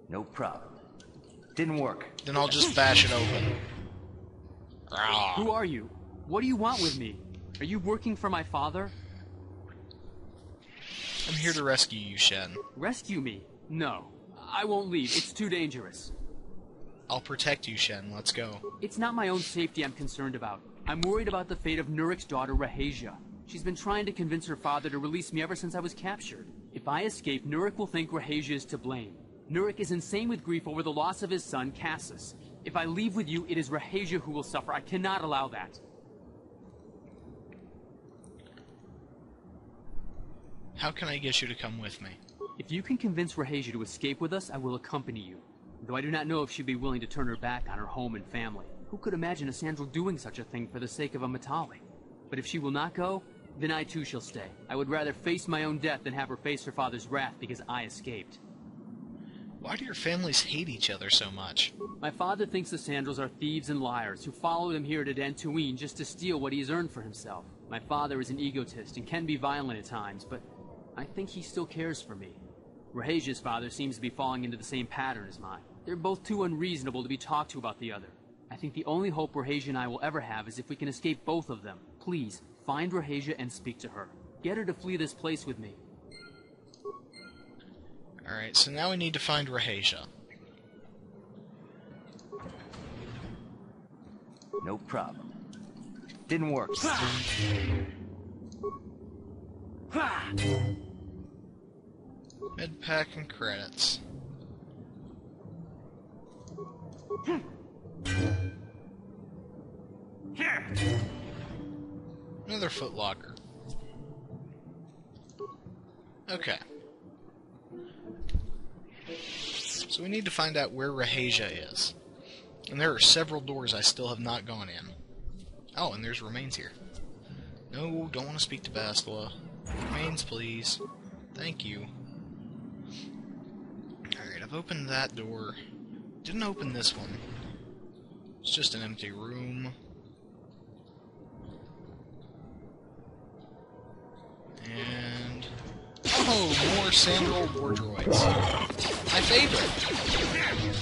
No problem. Didn't work. Then I'll just bash it open. Who are you? What do you want with me? Are you working for my father? I'm here to rescue you, Shen. Rescue me? No. I won't leave. It's too dangerous. I'll protect you, Shen. Let's go. It's not my own safety I'm concerned about. I'm worried about the fate of Nurik's daughter, Rahasia. She's been trying to convince her father to release me ever since I was captured. If I escape, Nurik will think Rahasia is to blame. Nurik is insane with grief over the loss of his son, Cassus. If I leave with you, it is Rahasia who will suffer. I cannot allow that. How can I get you to come with me? If you can convince Rahasia to escape with us, I will accompany you. Though I do not know if she'd be willing to turn her back on her home and family. Who could imagine a Sandral doing such a thing for the sake of a Matali? But if she will not go, then I too shall stay. I would rather face my own death than have her face her father's wrath because I escaped. Why do your families hate each other so much? My father thinks the Sandrals are thieves and liars who followed him here to Dantooine just to steal what he has earned for himself. My father is an egotist and can be violent at times, but I think he still cares for me. Rahasia's father seems to be falling into the same pattern as mine. They're both too unreasonable to be talked to about the other. I think the only hope Rahasia and I will ever have is if we can escape both of them. Please, find Rahasia and speak to her. Get her to flee this place with me. Alright, so now we need to find Rahasia. No problem. Didn't work. Medpack and credits. Another footlocker. Okay. So we need to find out where Rahasia is. And there are several doors I still have not gone in. Oh, and there's remains here. No, don't want to speak to Bastila. Remains, please. Thank you. Alright, I've opened that door. Didn't open this one. It's just an empty room. And... oh, more Sandral war droids. My favorite!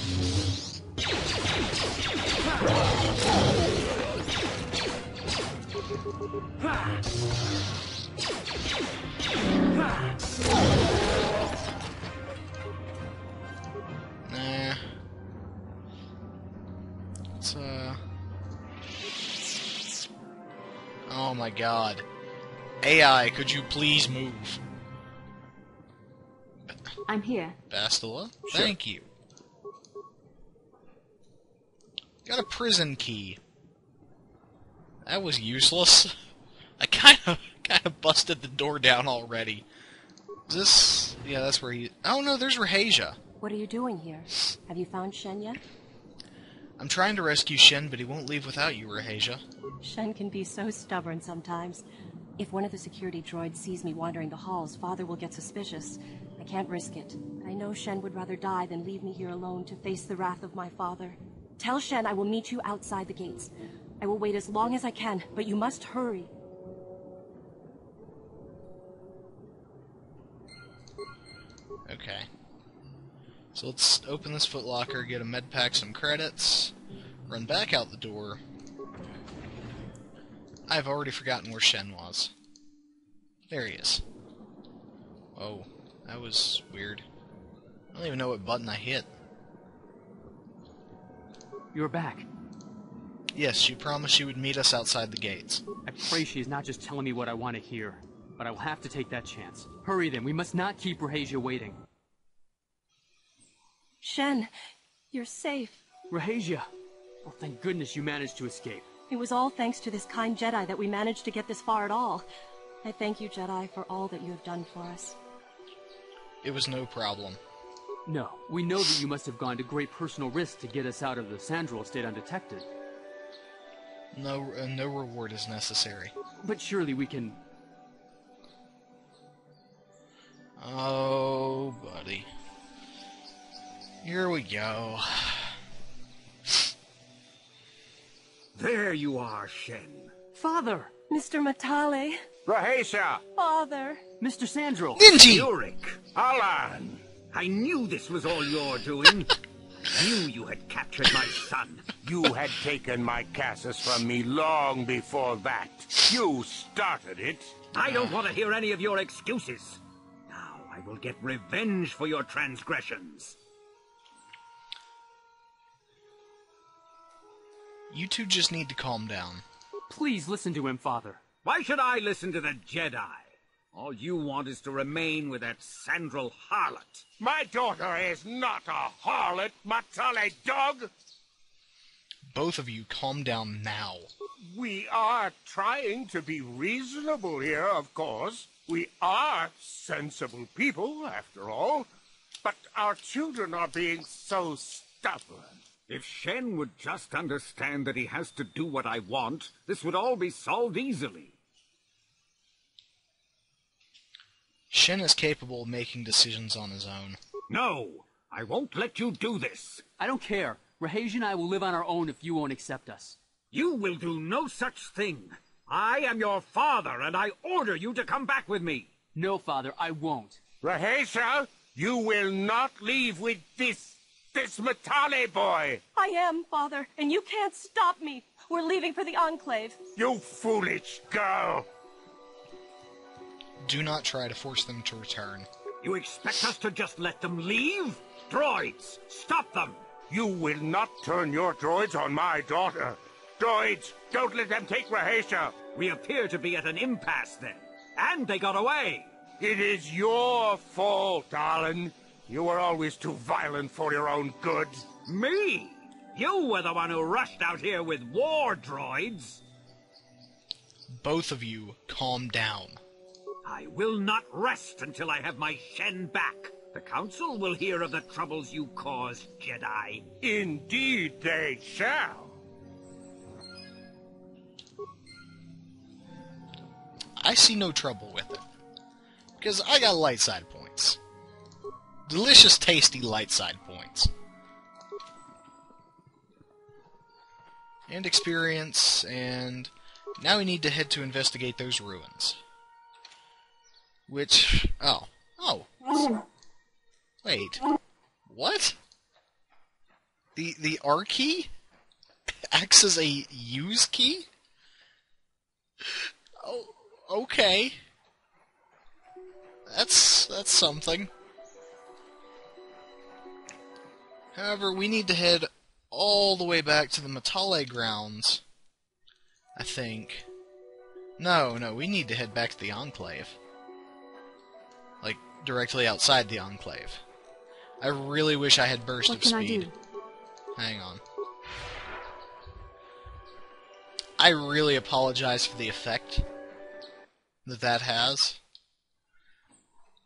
Nah. It's, oh my god. AI, could you please move? I'm here. Bastila? Sure. Thank you. Got a prison key. That was useless. I kind of busted the door down already. Is this... yeah, that's where he... oh no, there's Rahasia. What are you doing here? Have you found Shen yet? I'm trying to rescue Shen, but he won't leave without you, Rahasia. Shen can be so stubborn sometimes. If one of the security droids sees me wandering the halls, Father will get suspicious. I can't risk it. I know Shen would rather die than leave me here alone to face the wrath of my father. Tell Shen I will meet you outside the gates. I will wait as long as I can, but you must hurry. Okay. So let's open this footlocker, get a medpack, some credits, run back out the door. I've already forgotten where Shen was. There he is. Whoa, that was weird. I don't even know what button I hit. You're back. Yes, she promised she would meet us outside the gates. I pray she is not just telling me what I want to hear. But I will have to take that chance. Hurry then, we must not keep Rahasia waiting. Shen, you're safe. Rahasia! Oh, thank goodness you managed to escape. It was all thanks to this kind Jedi that we managed to get this far at all. I thank you, Jedi, for all that you have done for us. It was no problem. No, we know that you must have gone to great personal risk to get us out of the Sandral estate undetected. No reward is necessary. But surely we can... oh, buddy. Here we go. There you are, Shen. Father! Mr. Matale. Rahasia! Father. Mr. Sandral! Ninji! Yurik! Alan! I knew this was all your doing. Knew you had captured my son. You had taken my Cassus from me long before that. You started it. I don't want to hear any of your excuses. Now I will get revenge for your transgressions. You two just need to calm down. Please listen to him, Father. Why should I listen to the Jedi? All you want is to remain with that Sandral harlot. My daughter is not a harlot, Matale dog. Both of you calm down now. We are trying to be reasonable here, of course. We are sensible people, after all. But our children are being so stubborn. If Shen would just understand that he has to do what I want, this would all be solved easily. Shen is capable of making decisions on his own. No, I won't let you do this. I don't care. Rahesia and I will live on our own if you won't accept us. You will do no such thing. I am your father, and I order you to come back with me. No, Father, I won't. Rahesia, you will not leave with this Matale boy. I am, Father, and you can't stop me. We're leaving for the Enclave. You foolish girl. Do not try to force them to return. You expect us to just let them leave? Droids, stop them! You will not turn your droids on my daughter. Droids, don't let them take Rahesia. We appear to be at an impasse then. And they got away. It is your fault, darling. You were always too violent for your own good. Me? You were the one who rushed out here with war droids. Both of you calm down. I will not rest until I have my Shen back. The Council will hear of the troubles you caused, Jedi. Indeed they shall. I see no trouble with it. Because I got light side points. Delicious, tasty light side points. And experience, and now we need to head to investigate those ruins. Which... oh. Wait. What? The R key acts as a use key? Oh, okay. That's something. However, we need to head all the way back to the Matale grounds, I think. No, we need to head back to the Enclave. Like, directly outside the Enclave. I really wish I had burst of speed. What can I do? Hang on. I really apologize for the effect that has.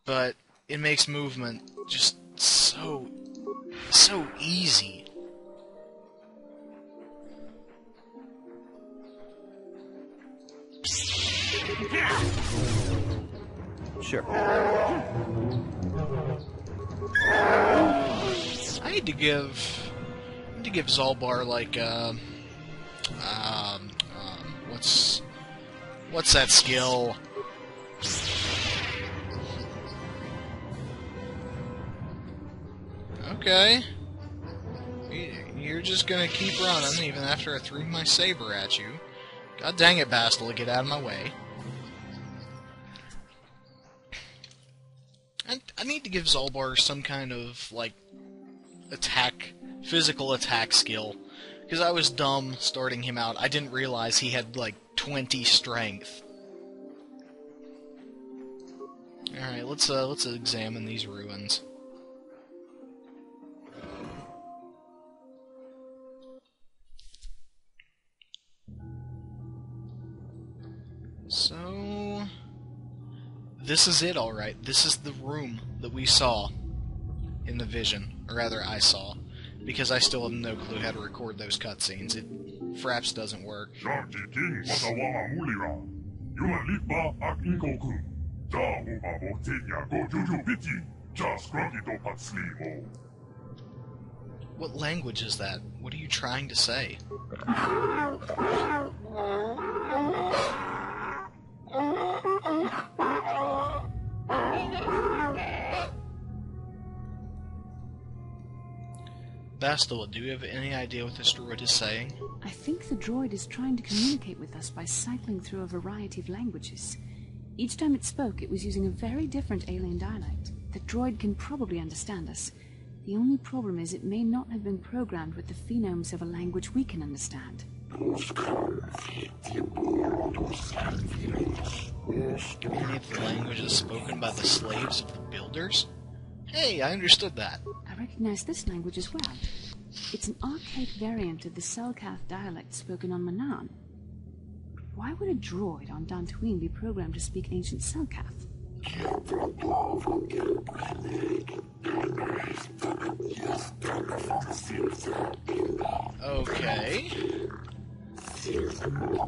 But it makes movement just so easy. Sure. I need to give Zalbar like what's that skill? Okay. You're just gonna keep running even after I threw my saber at you. God dang it, Bastila, get out of my way. I need to give Zalbar some kind of, like, physical attack skill. Because I was dumb starting him out. I didn't realize he had, like, 20 strength. Alright, let's examine these ruins. So... this is it, alright. This is the room that we saw in the vision. Or rather, I saw. Because I still have no clue how to record those cutscenes. Fraps doesn't work. What language is that? What are you trying to say? Bastila, do you have any idea what this droid is saying? I think the droid is trying to communicate with us by cycling through a variety of languages. Each time it spoke, it was using a very different alien dialect. The droid can probably understand us. The only problem is it may not have been programmed with the phonemes of a language we can understand. Any of the languages spoken by the slaves of the builders? Hey, I understood that. I recognize this language as well. It's an archaic variant of the Selkath dialect spoken on Manaan. Why would a droid on Dantooine be programmed to speak ancient Selkath? Okay.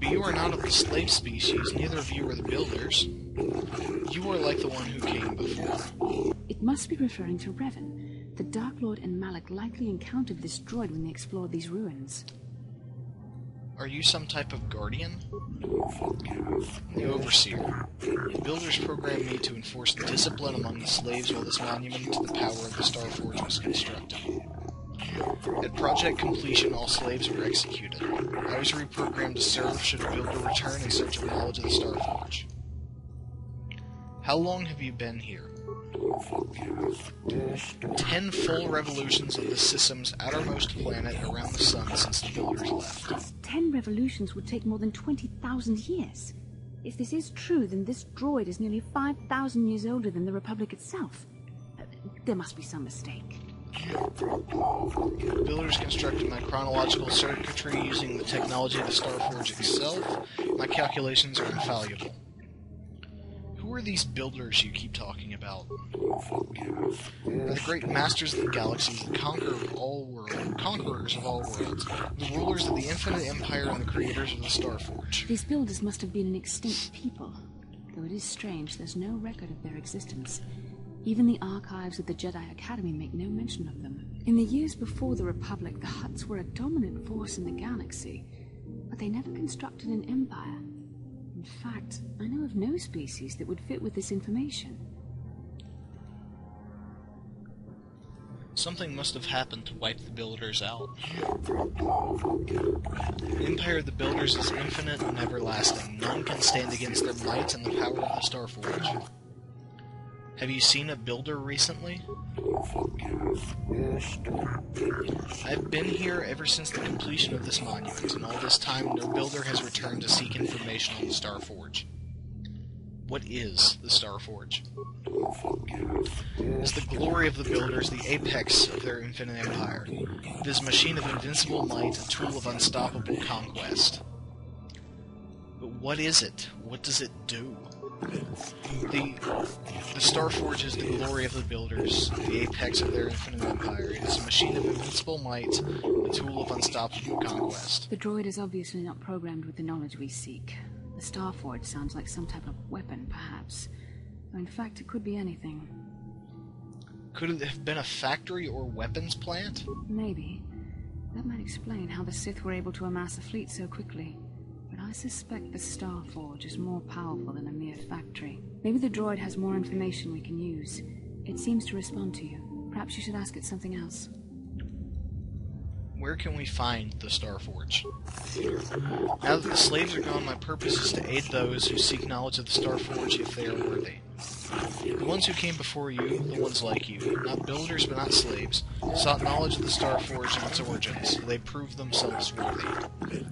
But you are not of the slave species, neither of you are the builders. You are like the one who came before. It must be referring to Revan. The Dark Lord and Malak likely encountered this droid when they explored these ruins. Are you some type of guardian? The Overseer. The builders programmed me to enforce discipline among the slaves while this monument to the power of the Starforge was constructed. At project completion, all slaves were executed. I was reprogrammed to serve should a builder return in search of knowledge of the Starforge. How long have you been here? 10 full revolutions of the system's outermost planet around the sun since the builders left. 10 revolutions would take more than 20,000 years. If this is true, then this droid is nearly 5,000 years older than the Republic itself. There must be some mistake. The builders constructed my chronological circuitry using the technology of the Starforge itself. My calculations are infallible. Who are these builders you keep talking about? They're the great masters of the galaxy, the conquerors of all worlds, the rulers of the infinite empire and the creators of the Starforge. These builders must have been an extinct people. Though it is strange, there's no record of their existence. Even the archives of the Jedi Academy make no mention of them. In the years before the Republic, the Hutts were a dominant force in the galaxy, but they never constructed an empire. In fact, I know of no species that would fit with this information. Something must have happened to wipe the builders out. The empire of the builders is infinite and everlasting. None can stand against their might and the power of the Starforge. Have you seen a builder recently? I've been here ever since the completion of this monument, and all this time no builder has returned to seek information on the Starforge. What is the Starforge? It is the glory of the builders, the apex of their infinite empire. It is a machine of invincible might, a tool of unstoppable conquest. But what is it? What does it do? The Starforge is the glory of the builders, the apex of their infinite empire. It is a machine of invincible might, a tool of unstoppable conquest. The droid is obviously not programmed with the knowledge we seek. The Starforge sounds like some type of weapon, perhaps. Though in fact, it could be anything. Could it have been a factory or weapons plant? Maybe. That might explain how the Sith were able to amass a fleet so quickly. But I suspect the Starforge is more powerful than a mere factory. Maybe the droid has more information we can use. It seems to respond to you. Perhaps you should ask it something else. Where can we find the Starforge? Now that the slaves are gone, my purpose is to aid those who seek knowledge of the Starforge if they are worthy. The ones who came before you, the ones like you, not builders but not slaves, sought knowledge of the Starforge and its origins. They proved themselves worthy.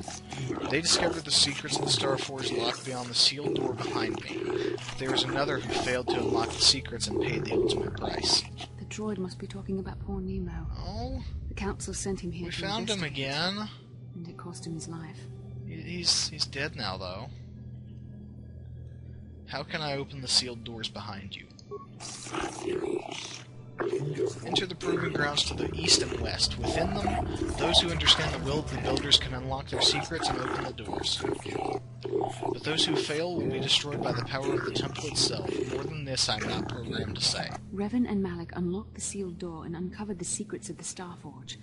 They discovered the secrets of the Starforge locked beyond the sealed door behind me. But there was another who failed to unlock the secrets and paid the ultimate price. The droid must be talking about poor Nemo. Oh? The council sent him here We to found him investigate, again. and it cost him his life. He's dead now, though. How can I open the sealed doors behind you? Enter the proving grounds to the east and west. Within them, those who understand the will of the builders can unlock their secrets and open the doors. But those who fail will be destroyed by the power of the temple itself. More than this, I'm not programmed to say. Revan and Malak unlocked the sealed door and uncovered the secrets of the Starforge.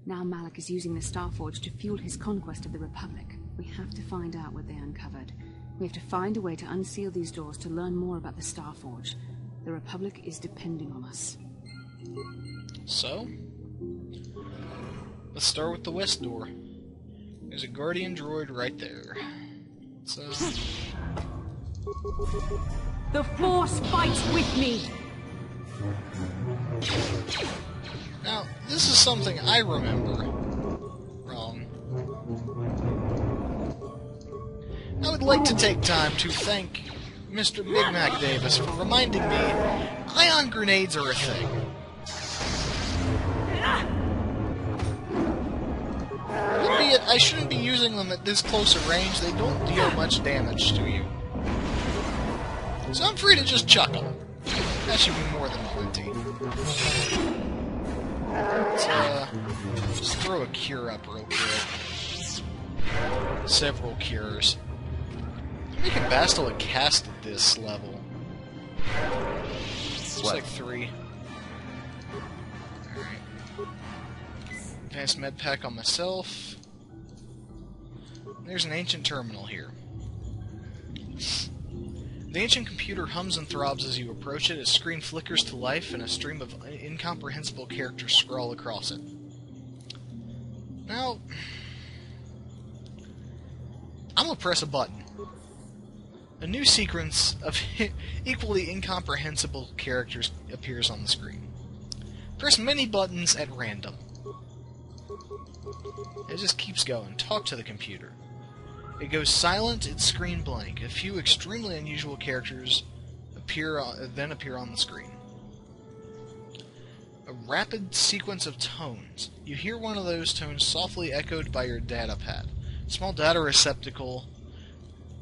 Now Malak is using the Starforge to fuel his conquest of the Republic. We have to find out what they uncovered. We have to find a way to unseal these doors to learn more about the Starforge. The Republic is depending on us. So? let's start with the west door. There's a guardian droid right there. So... The Force fights with me! Now, this is something I remember wrong. I would like to take time to thank Mr. Big Mac Davis for reminding me ion grenades are a thing. Albeit, I shouldn't be using them at this close a range. They don't deal much damage to you. So I'm free to just chuck them. That should be more than plenty. Let's just throw a cure up real quick. Several cures. How many can Bastila cast at this level? Looks like 3. Alright. Advanced med pack on myself. There's an ancient terminal here. The ancient computer hums and throbs as you approach it. A screen flickers to life, and a stream of incomprehensible characters scroll across it. Now, I'm gonna press a button. A new sequence of equally incomprehensible characters appears on the screen. Press many buttons at random. It just keeps going. Talk to the computer. It goes silent, its screen blank. A few extremely unusual characters then appear on the screen. A rapid sequence of tones. You hear one of those tones softly echoed by your data pad. A small data receptacle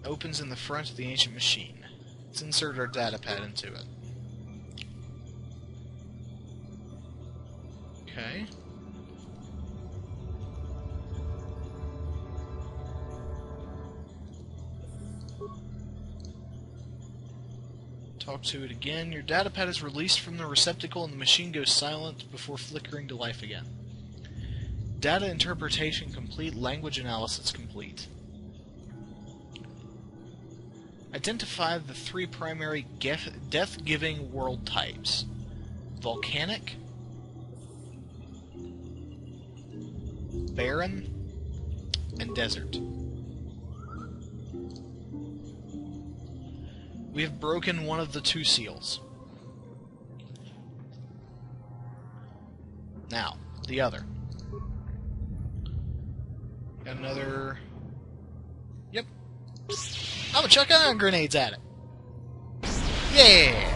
opens in the front of the ancient machine. Let's insert our data pad into it. Okay. Talk to it again. Your datapad is released from the receptacle and the machine goes silent before flickering to life again. Data interpretation complete. Language analysis complete. Identify the 3 primary death-giving world types. Volcanic, barren, and desert. We have broken one of the 2 seals. Now, the other. Got another... Yep. I'm gonna chuck ion grenades at it. Yeah!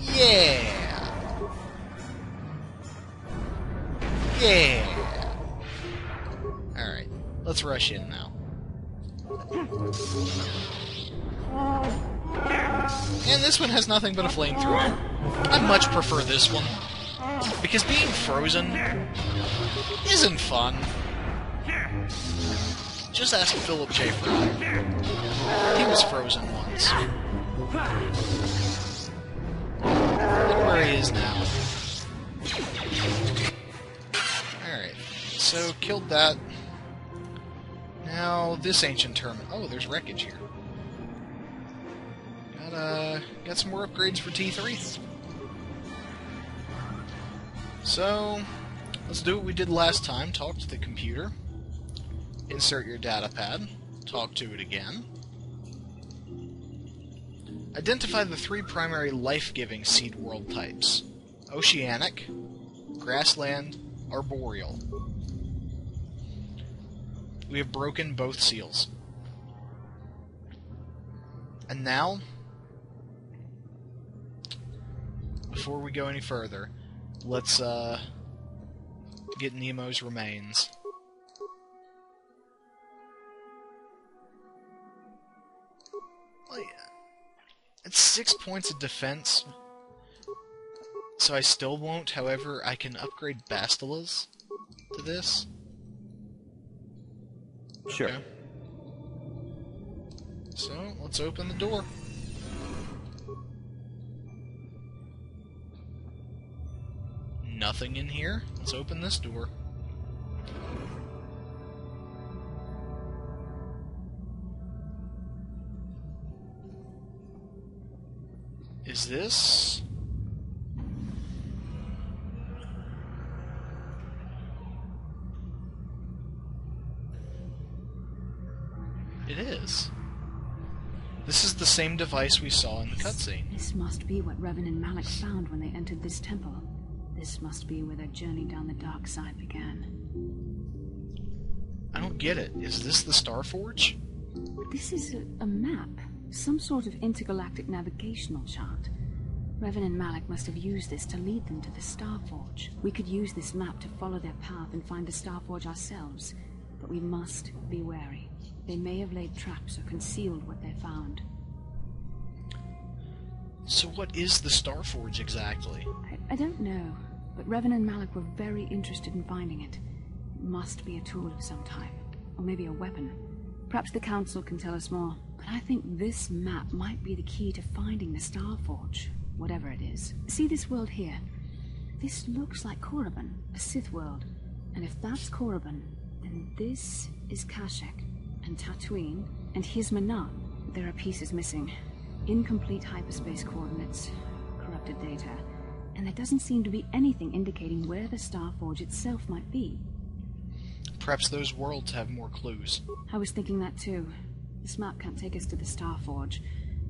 Yeah! Yeah! Alright, let's rush in now. And this one has nothing but a flamethrower. I much prefer this one. Because being frozen isn't fun. Just ask Philip J. Fry. He was frozen once. Look where he is now. Alright, so killed that. Now, this ancient terminal. Oh, there's wreckage here. Got some more upgrades for T3. So, let's do what we did last time. Talk to the computer. Insert your data pad. Talk to it again. Identify the 3 primary life-giving seed world types. Oceanic, grassland, arboreal. We have broken both seals. And now, before we go any further, let's get Nemo's remains. It's 6 points of defense, so I still won't. However, I can upgrade Bastilas to this. Sure. Okay. So, let's open the door. Nothing in here. Let's open this door. Is this... is. This is the same device we saw in the cutscene. This must be what Revan and Malik found when they entered this temple. This must be where their journey down the dark side began. I don't get it. Is this the Star Forge? This is a map. Some sort of intergalactic navigational chart. Revan and Malik must have used this to lead them to the Star Forge. We could use this map to follow their path and find the Star Forge ourselves. But we must be wary. They may have laid traps or concealed what they found. So what is the Star Forge exactly? I don't know, but Revan and Malik were very interested in finding it. It must be a tool of some type, or maybe a weapon. Perhaps the Council can tell us more, but I think this map might be the key to finding the Star Forge, whatever it is. See this world here? This looks like Korriban, a Sith world. And if that's Korriban, then this is Kashyyyk, and Tatooine, and here's Manaan. There are pieces missing. Incomplete hyperspace coordinates, corrupted data, and there doesn't seem to be anything indicating where the Star Forge itself might be. Perhaps those worlds have more clues. I was thinking that too. This map can't take us to the Star Forge,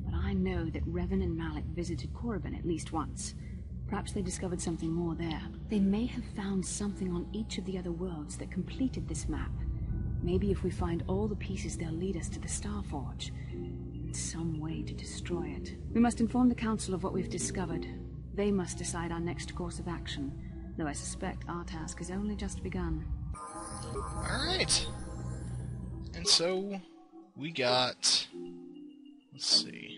but I know that Revan and Malik visited Korriban at least once. Perhaps they discovered something more there. They may have found something on each of the other worlds that completed this map. Maybe if we find all the pieces, they'll lead us to the Star Forge. Some way to destroy it. We must inform the Council of what we've discovered. They must decide our next course of action, though I suspect our task has only just begun. Alright. And so, we got... Let's see.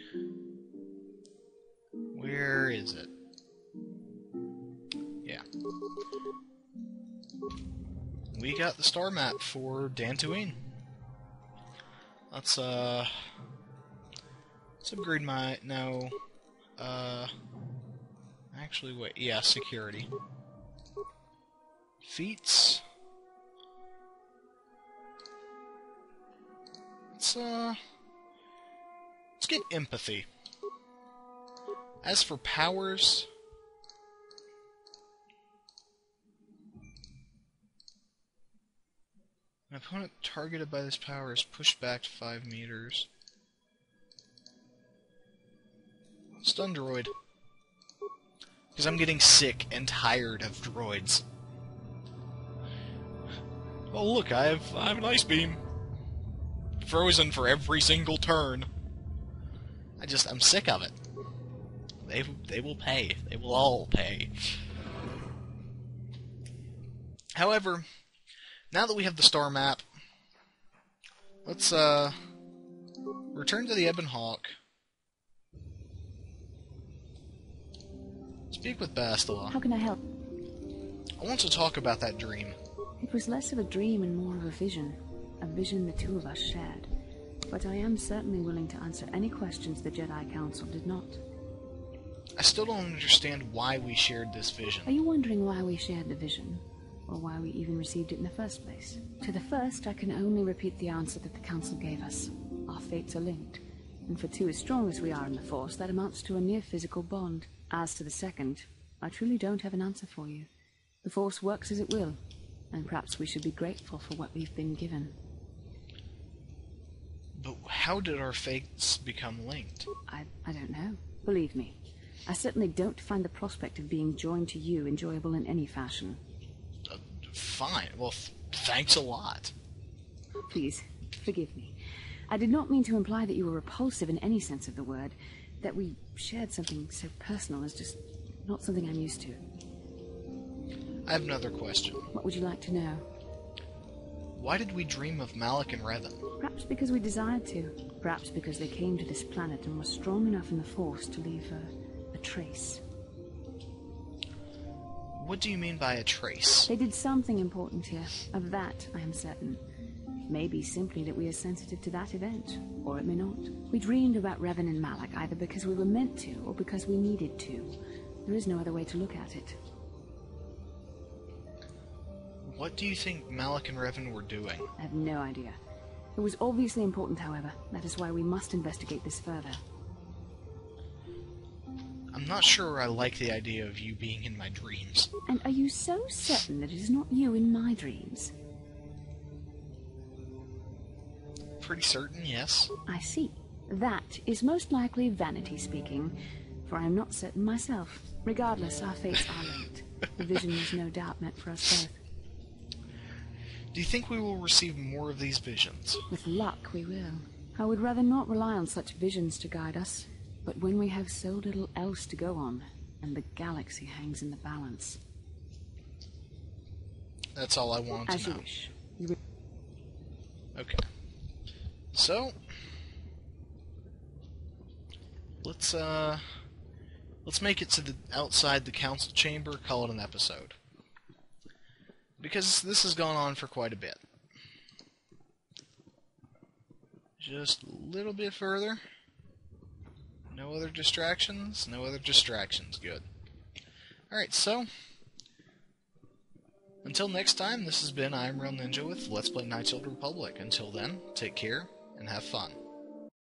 Where is it? Yeah. We got the star map for Dantooine. Let's upgrade my... No. Actually, wait. Yeah, security. Feats. Let's get empathy. As for powers... An opponent targeted by this power is pushed back to 5 meters. Stun droid. Because I'm getting sick and tired of droids. Oh look, I have an ice beam. Frozen for every single turn. I'm sick of it. They will pay. They will all pay. However, now that we have the star map, let's return to the Ebon Hawk. Speak with Bastila. How can I help? I want to talk about that dream. It was less of a dream and more of a vision the two of us shared. But I am certainly willing to answer any questions the Jedi Council did not. I still don't understand why we shared this vision. Are you wondering why we shared the vision? Or why we even received it in the first place? To the first, I can only repeat the answer that the Council gave us. Our fates are linked. And for two as strong as we are in the Force, that amounts to a near-physical bond. As to the second, I truly don't have an answer for you. The Force works as it will, and perhaps we should be grateful for what we've been given. But how did our fates become linked? I don't know. Believe me, I certainly don't find the prospect of being joined to you enjoyable in any fashion. Fine. Well, thanks a lot. Please, forgive me. I did not mean to imply that you were repulsive in any sense of the word. That we shared something so personal is just not something I'm used to. I have another question. What would you like to know? Why did we dream of Malik and Revan? Perhaps because we desired to. Perhaps because they came to this planet and were strong enough in the Force to leave a trace. What do you mean by a trace? They did something important here. Of that, I am certain. It may be simply that we are sensitive to that event, or it may not. We dreamed about Revan and Malik either because we were meant to, or because we needed to. There is no other way to look at it. What do you think Malik and Revan were doing? I have no idea. It was obviously important, however. That is why we must investigate this further. I'm not sure I like the idea of you being in my dreams. And are you so certain that it is not you in my dreams? pretty certain, yes. I see. That is most likely vanity speaking, for I am not certain myself. Regardless, our fates are linked. The vision was no doubt meant for us both. Do you think we will receive more of these visions? With luck, we will. I would rather not rely on such visions to guide us, but when we have so little else to go on, and the galaxy hangs in the balance. That's all I wanted to know. As you wish. Okay. So, let's make it to the outside the council chamber, call it an episode. Because this has gone on for quite a bit. Just a little bit further. No other distractions? No other distractions. Good. Alright, so until next time, this has been I'm Real Ninja with Let's Play Knights of the Republic. Until then, take care and have fun.